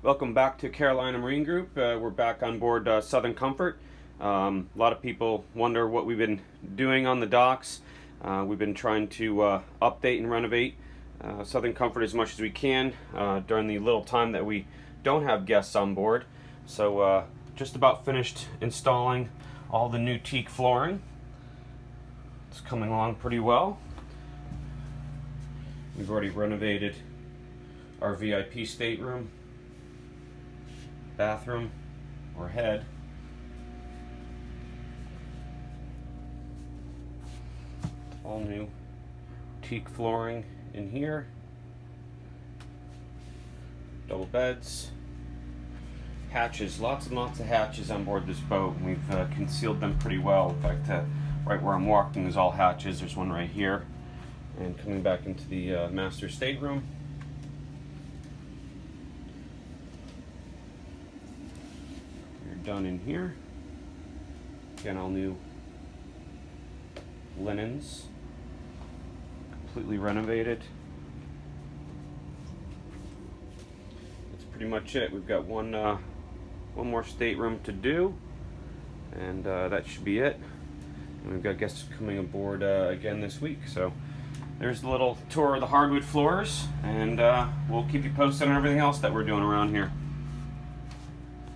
Welcome back to Carolina Marine Group. We're back on board Southern Comfort. A lot of people wonder what we've been doing on the docks. We've been trying to update and renovate Southern Comfort as much as we can during the little time that we don't have guests on board. So just about finished installing all the new teak flooring. It's coming along pretty well. We've already renovated our VIP stateroom, bathroom, or head. All new teak flooring in here. Double beds. Hatches, lots and lots of hatches on board this boat, and we've concealed them pretty well. In fact, right where I'm walking is all hatches. There's one right here. And coming back into the master stateroom. Done in here. Again, all new linens, completely renovated. That's pretty much it. We've got one more stateroom to do, and that should be it. And we've got guests coming aboard again this week. So there's a little tour of the hardwood floors, and we'll keep you posted on everything else that we're doing around here.